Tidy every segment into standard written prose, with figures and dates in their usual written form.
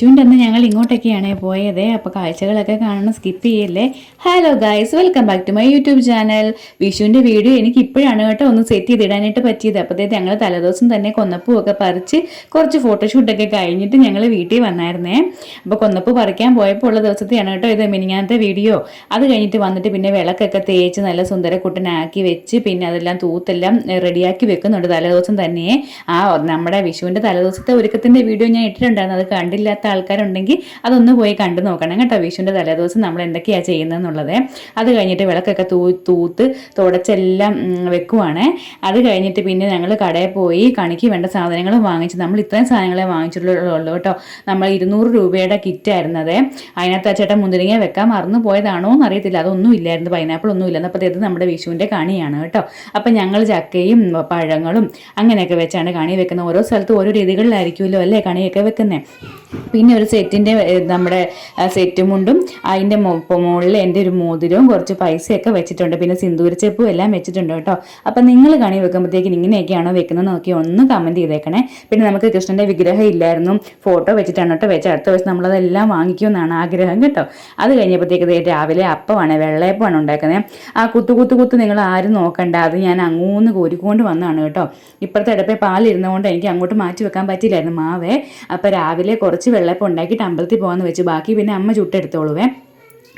വിഷുവിൻ്റെ അന്ന് ഞങ്ങൾ ഇങ്ങോട്ടൊക്കെയാണ് പോയത്. അപ്പോൾ കാഴ്ചകളൊക്കെ കാണണം, സ്കിപ്പ് ചെയ്യല്ലേ. Hello guys, welcome back to my YouTube channel. വിഷുവിൻ്റെ വീഡിയോ എനിക്ക് ഇപ്പോഴാണ് കേട്ടോ ഒന്ന് സെറ്റ് ചെയ്തിടാനായിട്ട് പറ്റിയത്. അപ്പോഴത്തേക്ക് ഞങ്ങൾ തലേദിവസം തന്നെ കൊന്നപ്പൂവൊക്കെ പറിച്ച് കുറച്ച് ഫോട്ടോഷൂട്ടൊക്കെ കഴിഞ്ഞിട്ട് ഞങ്ങൾ വീട്ടിൽ വന്നായിരുന്നേ. അപ്പോൾ കൊന്നപ്പൂ പറിക്കാൻ പോയപ്പോൾ ഉള്ള ദിവസത്തെയാണ് കേട്ടോ ഇത്, മിനിങ്ങാനത്തെ വീഡിയോ. അത് കഴിഞ്ഞിട്ട് വന്നിട്ട് പിന്നെ വിളക്കൊക്കെ തേച്ച് നല്ല സുന്ദരക്കുട്ടനാക്കി വെച്ച് പിന്നെ അതെല്ലാം തൂത്തെല്ലാം റെഡിയാക്കി വെക്കുന്നുണ്ട് തലേദിവസം തന്നെ. നമ്മുടെ വിഷുവിൻ്റെ തലേദിവസത്തെ ഒരുക്കത്തിൻ്റെ വീഡിയോ ഞാൻ ഇട്ടിട്ടുണ്ടായിരുന്നു. അത് കണ്ടില്ലാത്ത ആൾക്കാരുണ്ടെങ്കിൽ അതൊന്ന് പോയി കണ്ടു നോക്കണം കേട്ടോ. വിഷുവിൻ്റെ തലേദിവസം നമ്മൾ എന്തൊക്കെയാണ് ചെയ്യുന്നതെന്നുള്ളത്. അത് കഴിഞ്ഞിട്ട് വിളക്കൊക്കെ തൂത്ത് തുടച്ചെല്ലാം വെക്കുവാണ്. അത് കഴിഞ്ഞിട്ട് പിന്നെ ഞങ്ങൾ കടയിൽ പോയി കണിക്ക് വേണ്ട സാധനങ്ങൾ വാങ്ങിച്ച്, നമ്മൾ ഇത്രയും സാധനങ്ങളെ വാങ്ങിച്ചിട്ടുള്ളൂ കേട്ടോ. നമ്മൾ 200 രൂപയുടെ കിറ്റായിരുന്നത്. അതിനകത്ത് ആ ചേട്ടൻ മുന്തിരിങ്ങ വെക്കാൻ മറന്നു പോയതാണോ എന്നറിയത്തില്ല, അതൊന്നും ഇല്ലായിരുന്നു, പൈനാപ്പിൾ ഒന്നും ഇല്ലായിരുന്നു. അപ്പോൾ ഇത് നമ്മുടെ വിഷുവിൻ്റെ കണിയാണ് കേട്ടോ. അപ്പം ഞങ്ങൾ ചക്കയും പഴങ്ങളും അങ്ങനെയൊക്കെ വെച്ചാണ് കണി വെക്കുന്നത്. ഓരോ സ്ഥലത്തും ഓരോ രീതികളിലായിരിക്കുമല്ലോ അല്ലേ കണിയൊക്കെ വെക്കുന്നത്. പിന്നെ ഒരു സെറ്റിൻ്റെ നമ്മുടെ സെറ്റും മുണ്ടും അതിൻ്റെ മുകളിൽ എൻ്റെ ഒരു മോതിരവും കുറച്ച് പൈസയൊക്കെ വെച്ചിട്ടുണ്ട്. പിന്നെ സിന്ദൂരച്ചെപ്പും എല്ലാം വെച്ചിട്ടുണ്ട് കേട്ടോ. അപ്പം നിങ്ങൾ കണി വെക്കുമ്പോഴത്തേക്കും ഇങ്ങനെയൊക്കെയാണോ വെക്കുന്നത് നോക്കി ഒന്ന് കമൻറ്റ് ചെയ്തേക്കണേ. പിന്നെ നമുക്ക് കൃഷ്ണൻ്റെ വിഗ്രഹം ഇല്ലായിരുന്നു, ഫോട്ടോ വെച്ചിട്ടാണ് കേട്ടോ വെച്ച്. അടുത്ത ദിവസം നമ്മളതെല്ലാം വാങ്ങിക്കുമെന്നാണ് ആഗ്രഹം കേട്ടോ. അത് കഴിഞ്ഞപ്പോഴത്തേക്ക് രാവിലെ അപ്പമാണ്, വെള്ളയപ്പമാണ് ഉണ്ടാക്കുന്നത്. ആ കുത്ത് നിങ്ങൾ ആരും നോക്കണ്ട, അത് ഞാൻ അങ്ങൂന്ന് കോരിക്കൊണ്ട് വന്നതാണ് കേട്ടോ. ഇപ്പോഴത്തെ അടുപ്പേ പാലിരുന്നതുകൊണ്ട് എനിക്ക് അങ്ങോട്ട് മാറ്റി വെക്കാൻ പറ്റില്ലായിരുന്നു മാവേ. അപ്പോൾ രാവിലെ കുറച്ച് വെള്ളയപ്പം ഉണ്ടാക്കിയിട്ട് അമ്പലത്തിൽ പോകാമെന്ന് വെച്ച്, ബാക്കി പിന്നെ അമ്മ ചുട്ടെടുത്തോളുവേ.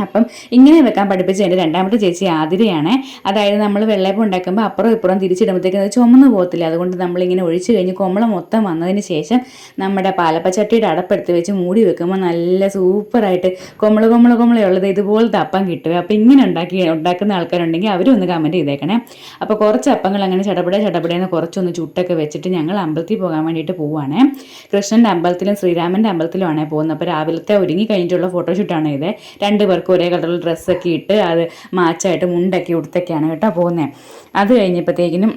അപ്പം ഇങ്ങനെ വെക്കാൻ പഠിപ്പിച്ച എൻ്റെ രണ്ടാമത്തെ ചേച്ചി ആതിരയാണ്. അതായത് നമ്മൾ വെള്ളയപ്പം ഉണ്ടാക്കുമ്പോൾ അപ്പുറം ഇപ്പുറം തിരിച്ചിടുമ്പോഴത്തേക്കും അത് ചുമന്ന് പോകത്തില്ല. അതുകൊണ്ട് നമ്മളിങ്ങനെ ഒഴിച്ച് കഴിഞ്ഞ് കൊമ്മളം മൊത്തം വന്നതിന് ശേഷം നമ്മുടെ പാലപ്പച്ചട്ടിയുടെ അടപ്പെടുത്ത് വെച്ച് മൂടി വെക്കുമ്പോൾ നല്ല സൂപ്പറായിട്ട് കൊമ്മളുള്ളത് ഇതുപോലത്തെ അപ്പം കിട്ടുക. അപ്പോൾ ഇങ്ങനെ ഉണ്ടാക്കുന്ന ആൾക്കാരുണ്ടെങ്കിൽ അവരും ഒന്ന് കമൻറ്റ് ചെയ്തേക്കണേ. അപ്പോൾ കുറച്ച് അപ്പങ്ങൾ അങ്ങനെ ചടപടേന്ന് കുറച്ചൊന്ന് ചുട്ടൊക്കെ വെച്ചിട്ട് ഞങ്ങൾ അമ്പലത്തിൽ പോകാൻ വേണ്ടിയിട്ട് പോവുകയാണ്. കൃഷ്ണൻ്റെ അമ്പലത്തിലും ശ്രീരാമൻ്റെ അമ്പലത്തിലുമാണ് പോകുന്നത്. അപ്പോൾ രാവിലത്തെ ഒരുങ്ങി കഴിഞ്ഞിട്ടുള്ള ഫോട്ടോഷൂട്ടാണ് ഇത്. 2 പേർക്ക് ഒരേ കളറിൽ ഡ്രസ്സൊക്കെ ഇട്ട് അത് മാച്ചായിട്ട് മുണ്ടൊക്കെ ഉടുത്തൊക്കെയാണ് കേട്ടോ പോകുന്നത്. അത് കഴിഞ്ഞപ്പോഴത്തേക്കിനും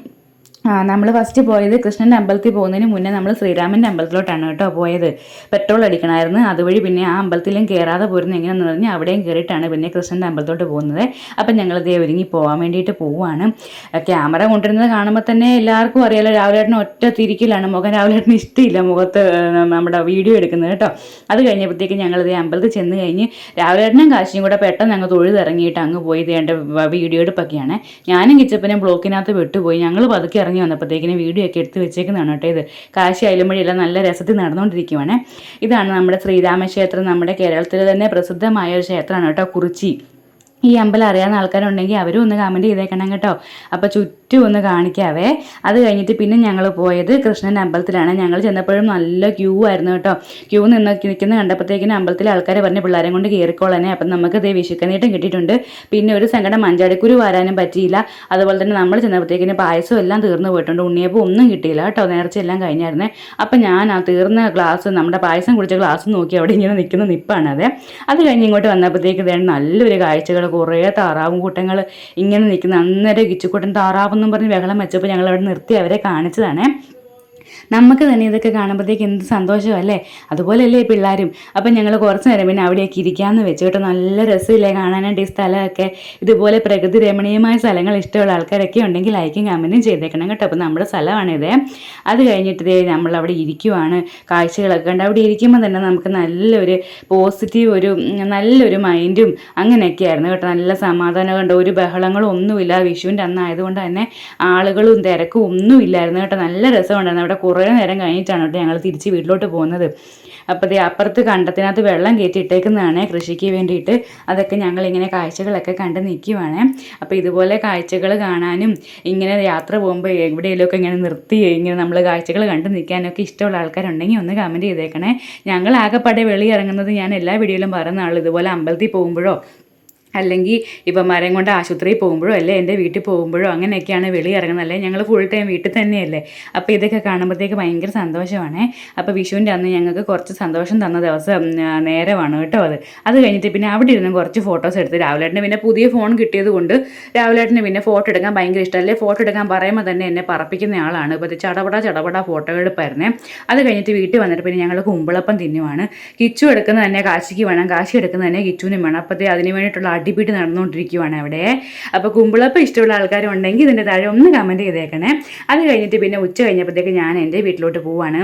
നമ്മൾ ഫസ്റ്റ് പോയത് കൃഷ്ണൻ്റെ അമ്പലത്തിൽ പോകുന്നതിന് മുന്നേ നമ്മൾ ശ്രീരാമൻ്റെ അമ്പലത്തിലോട്ടാണ് കേട്ടോ പോയത്. പെട്രോൾ അടിക്കണമായിരുന്നു. അതുവഴി പിന്നെ ആ അമ്പലത്തിലും കയറാതെ പോരുന്നത് എങ്ങനെയാണെന്ന് പറഞ്ഞാൽ അവിടെയും കയറിയിട്ടാണ് പിന്നെ കൃഷ്ണൻ്റെ അമ്പലത്തോട്ട് പോകുന്നത്. അപ്പം ഞങ്ങളിതേ ഒരുങ്ങി പോകാൻ വേണ്ടിയിട്ട് പോവുകയാണ്. ക്യാമറ കൊണ്ടുവരുന്നത് കാണുമ്പോൾ തന്നെ എല്ലാവർക്കും അറിയാലോ, രാവിലേട്ടന് ഒറ്റ തിരിക്കലാണ് മുഖം. രാവിലേട്ടന് ഇഷ്ടമില്ല മുഖത്ത് നമ്മുടെ വീഡിയോ എടുക്കുന്നത് കേട്ടോ. അത് കഴിഞ്ഞപ്പോഴത്തേക്ക് ഞങ്ങളിതേ അമ്പലത്തിൽ ചെന്ന് കഴിഞ്ഞ് രാവിലേട്ടനും കാശിയും കൂടെ പെട്ടെന്ന് അങ്ങ് തൊഴുതിറങ്ങിയിട്ട് അങ്ങ് പോയി ഇതേണ്ട വീഡിയോ എടുപ്പൊക്കെയാണ്. ഞാനും കിച്ചപ്പനും ബ്ലോക്കിനകത്ത് വിട്ടുപോയി. ഞങ്ങൾ പതുക്കെ ഇറങ്ങി വന്നപ്പോഴത്തേക്കിനും വീഡിയോ ഒക്കെ എടുത്ത് വെച്ചേക്കുന്നതാണ് കേട്ടോ. ഇത് കാശി അയലുമൊഴിയെല്ലാം നല്ല രസത്തിൽ നടന്നുകൊണ്ടിരിക്കുവാണ്. ഇതാണ് നമ്മുടെ ശ്രീരാമക്ഷേത്രം. നമ്മുടെ കേരളത്തിൽ തന്നെ പ്രസിദ്ധമായ ഒരു ക്ഷേത്രമാണ് കേട്ടോ, കുറിച്ചി. ഈ അമ്പലം അറിയാവുന്ന ആൾക്കാരുണ്ടെങ്കിൽ അവരും ഒന്ന് കമൻറ്റ് ചെയ്തേക്കണം കേട്ടോ. അപ്പോൾ ചുറ്റും ഒന്ന് കാണിക്കാവേ. അത് കഴിഞ്ഞിട്ട് പിന്നെ ഞങ്ങൾ പോയത് കൃഷ്ണൻ്റെ അമ്പലത്തിലാണ്. ഞങ്ങൾ ചെന്നപ്പോഴും നല്ല ക്യൂ ആയിരുന്നു കേട്ടോ. ക്യൂ നിൽക്കുന്ന കണ്ടപ്പോഴത്തേക്കിനും അമ്പലത്തിലെ ആൾക്കാർ പറഞ്ഞ് പിള്ളേരെ കൊണ്ട് കയറിക്കോളനെ. അപ്പം നമുക്ക് ഇതേ വിഷുക്കനീട്ടം കിട്ടിയിട്ടുണ്ട്. പിന്നെ ഒരു സങ്കടം, മഞ്ചാടിക്കുരു വരാനും പറ്റിയില്ല. അതുപോലെ തന്നെ നമ്മൾ ചെന്നപ്പോഴത്തേക്കിനും പായസം എല്ലാം തീർന്നു പോയിട്ടുണ്ട്. ഉണ്ണിയപ്പോൾ ഒന്നും കിട്ടിയില്ല കേട്ടോ, നേർച്ചയെല്ലാം കഴിഞ്ഞായിരുന്നേ. അപ്പം ഞാൻ ആ തീർന്ന ഗ്ലാസ്, നമ്മുടെ പായസം കുടിച്ച ഗ്ലാസ് നോക്കി അവിടെ ഇങ്ങനെ നിൽക്കുന്ന നിപ്പാണത്. അത് കഴിഞ്ഞ് ഇങ്ങോട്ട് വന്നപ്പോഴത്തേക്ക് നല്ലൊരു കാഴ്ചകൾ, കുറേ താറാവും കൂട്ടങ്ങൾ ഇങ്ങനെ നിൽക്കുന്ന. അന്നേരം കിച്ചുക്കുട്ടൻ താറാവെന്നും പറഞ്ഞ് ബഹളം വെച്ചപ്പോൾ ഞങ്ങൾ അവിടെ നിർത്തി അവരെ കാണിച്ചതാണ്. നമുക്ക് തന്നെ ഇതൊക്കെ കാണുമ്പോഴത്തേക്ക് എന്ത് സന്തോഷമല്ലേ, അതുപോലെയല്ലേ പിള്ളേരും. അപ്പം ഞങ്ങൾ കുറച്ച് നേരം പിന്നെ അവിടെയൊക്കെ ഇരിക്കാമെന്ന് വെച്ചു കേട്ടോ. നല്ല രസമില്ലേ കാണാനായിട്ട് ഈ സ്ഥലമൊക്കെ. ഇതുപോലെ പ്രകൃതി രമണീയമായ സ്ഥലങ്ങൾ ഇഷ്ടമുള്ള ആൾക്കാരൊക്കെ ഉണ്ടെങ്കിൽ ലൈക്കും കമൻറ്റും ചെയ്തേക്കണം കേട്ടോ. അപ്പോൾ നമ്മുടെ സ്ഥലമാണിത്. അത് കഴിഞ്ഞിട്ട് നമ്മളവിടെ ഇരിക്കുവാണ്, കാഴ്ചകളൊക്കെ കണ്ട് അവിടെ ഇരിക്കുമ്പോൾ തന്നെ നമുക്ക് നല്ലൊരു പോസിറ്റീവ്, നല്ലൊരു മൈൻഡും അങ്ങനെയൊക്കെ ആയിരുന്നു കേട്ടോ. നല്ല സമാധാനം കണ്ടോ, ഒരു ബഹളങ്ങളും ഒന്നുമില്ല. വിഷുവിൻ്റെ അന്നായതുകൊണ്ട് തന്നെ ആളുകളും തിരക്കും ഒന്നും ഇല്ലായിരുന്നു കേട്ടോ. നല്ല രസമുണ്ടായിരുന്നു. അവിടെ കുറേ നേരം കഴിഞ്ഞിട്ടാണ് കേട്ടോ ഞങ്ങൾ തിരിച്ച് വീട്ടിലോട്ട് പോകുന്നത്. അപ്പോൾ അപ്പുറത്ത് കണ്ടത്തിനകത്ത് വെള്ളം കയറ്റി ഇട്ടേക്കുന്നതാണ് കൃഷിക്ക് വേണ്ടിയിട്ട്. അതൊക്കെ ഞങ്ങളിങ്ങനെ കാഴ്ചകളൊക്കെ കണ്ട് നിൽക്കുവാണ്. അപ്പോൾ ഇതുപോലെ കാഴ്ചകൾ കാണാനും ഇങ്ങനെ യാത്ര പോകുമ്പോൾ എവിടെയെങ്കിലുമൊക്കെ ഇങ്ങനെ നിർത്തി ഇങ്ങനെ നമ്മൾ കാഴ്ചകൾ കണ്ട് നിൽക്കാനൊക്കെ ഇഷ്ടമുള്ള ആൾക്കാരുണ്ടെങ്കിൽ ഒന്ന് കമൻറ്റ് ചെയ്തേക്കണേ. ഞങ്ങൾ ആകെപ്പാടെ വെളി ഇറങ്ങുന്നത് ഞാൻ എല്ലാ വീഡിയോയിലും പറയുന്നതാണല്ലോ, ഇതുപോലെ അമ്പലത്തിൽ പോകുമ്പോഴോ അല്ലെങ്കിൽ ഇപ്പം മരം കൊണ്ട് ആശുപത്രിയിൽ പോകുമ്പോഴോ അല്ലേ എൻ്റെ വീട്ടിൽ പോകുമ്പോഴോ അങ്ങനെയൊക്കെയാണ് വെളി ഇറങ്ങുന്നത്. അല്ലേ ഞങ്ങൾ ഫുൾ ടൈം വീട്ടിൽ തന്നെയല്ലേ. അപ്പോൾ ഇതൊക്കെ കാണുമ്പോഴത്തേക്ക് ഭയങ്കര സന്തോഷമാണ്. അപ്പോൾ വിഷുവിൻ്റെ അന്ന് ഞങ്ങൾക്ക് കുറച്ച് സന്തോഷം തന്ന ദിവസം നേരമാണ് കേട്ടോ അത് കഴിഞ്ഞിട്ട് പിന്നെ അവിടെ ഇരുന്ന് കുറച്ച് ഫോട്ടോസ് എടുത്ത് രാവിലേട്ടന് പിന്നെ പുതിയ ഫോൺ കിട്ടിയത് കൊണ്ട് രാവിലേട്ടന് പിന്നെ ഫോട്ടോ എടുക്കാൻ ഭയങ്കര ഇഷ്ടമല്ലേ. ഫോട്ടോ എടുക്കാൻ പറയുമ്പോൾ തന്നെ എന്നെ പറപ്പിക്കുന്ന ആളാണ്. ഇപ്പോൾ ചടപട ഫോട്ടോ എടുപ്പായിരുന്നേ. അത് കഴിഞ്ഞിട്ട് വീട്ടിൽ വന്നിട്ട് പിന്നെ ഞങ്ങൾ കുമ്പിളപ്പം തിന്നുവാണ്. കിച്ചു എടുക്കുന്നത് തന്നെ കാശിക്ക് വേണം, കാശി എടുക്കുന്നത് തന്നെ കിച്ചുവിനും വേണം. അപ്പോഴത്തെ അതിന് വേണ്ടിയിട്ടുള്ള അടിപിടി നടന്നുകൊണ്ടിരിക്കുവാണ് അവിടെ. അപ്പോൾ കുമ്പിളപ്പം ഇഷ്ടമുള്ള ആൾക്കാരുണ്ടെങ്കിൽ ഇതിൻ്റെ താഴെ ഒന്ന് കമൻറ്റ് ചെയ്തേക്കണേ. അത് കഴിഞ്ഞിട്ട് പിന്നെ ഉച്ച കഴിഞ്ഞപ്പോഴത്തേക്ക് ഞാൻ എൻ്റെ വീട്ടിലോട്ട് പോവാണ്.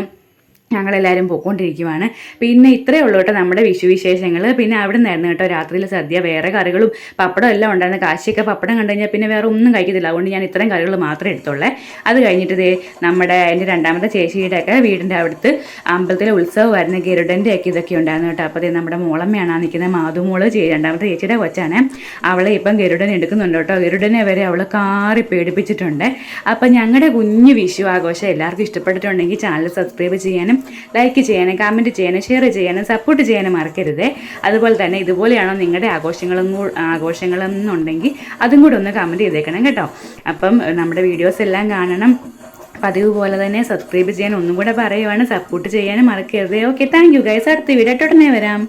ഞങ്ങളെല്ലാവരും പോയിക്കൊണ്ടിരിക്കുവാണ്. പിന്നെ ഇത്രയേ ഉള്ളൂ കേട്ടോ നമ്മുടെ വിശേഷങ്ങൾ. പിന്നെ അവിടെ നിന്നായിരുന്നു കേട്ടോ രാത്രിയിൽ സദ്യ. വേറെ കറികളും പപ്പടം എല്ലാം ഉണ്ടായിരുന്നു. കാശിയൊക്കെ പപ്പടം കണ്ടു കഴിഞ്ഞാൽ പിന്നെ വേറെ ഒന്നും കഴിക്കത്തില്ല. അതുകൊണ്ട് ഞാൻ ഇത്രയും കറികൾ മാത്രമേ എടുത്തുള്ളേ. അത് കഴിഞ്ഞിട്ട് നമ്മുടെ എൻ്റെ രണ്ടാമത്തെ ചേച്ചിയുടെ ഒക്കെ വീടിൻ്റെ അവിടുത്തെ അമ്പലത്തിലെ ഉത്സവമായിരുന്നു. ഗരുഡൻ്റെ ഒക്കെ ഇതൊക്കെ ഉണ്ടായിരുന്നു കേട്ടോ. അപ്പോൾ നമ്മുടെ മോളമ്മയാണ് നിൽക്കുന്നത്. മാധുമോള് രണ്ടാമത്തെ ചേച്ചിയുടെ കൊച്ചാണ്. അവളെ ഇപ്പം ഗരുഡൻ എടുക്കുന്നുണ്ട് കേട്ടോ. ഗരുഡനെ വരെ അവൾ കാറി പേടിപ്പിച്ചിട്ടുണ്ട്. അപ്പം ഞങ്ങളുടെ കുഞ്ഞു വിഷു ആഘോഷം എല്ലാവർക്കും ഇഷ്ടപ്പെട്ടിട്ടുണ്ടെങ്കിൽ ചാനൽ സബ്സ്ക്രൈബ് ചെയ്യാനും ലൈക്ക് ചെയ്യാനും കമൻറ്റ് ചെയ്യാനും ഷെയർ ചെയ്യാനും സപ്പോർട്ട് ചെയ്യാനും മറക്കരുത്. അതുപോലെ തന്നെ ഇതുപോലെയാണോ നിങ്ങളുടെ ആഘോഷങ്ങളെന്നുണ്ടെങ്കിൽ അതും കൂടെ ഒന്ന് കമൻറ്റ് ചെയ്തേക്കണം കേട്ടോ. അപ്പം നമ്മുടെ വീഡിയോസ് എല്ലാം കാണണം. പതിവ് പോലെ തന്നെ സബ്സ്ക്രൈബ് ചെയ്യാൻ ഒന്നും കൂടെ പറയുവാണ്. സപ്പോർട്ട് ചെയ്യാനും മറക്കരുത്. Okay, thank you guys. അടുത്ത വീഡിയോ ഉടനെ വരാം.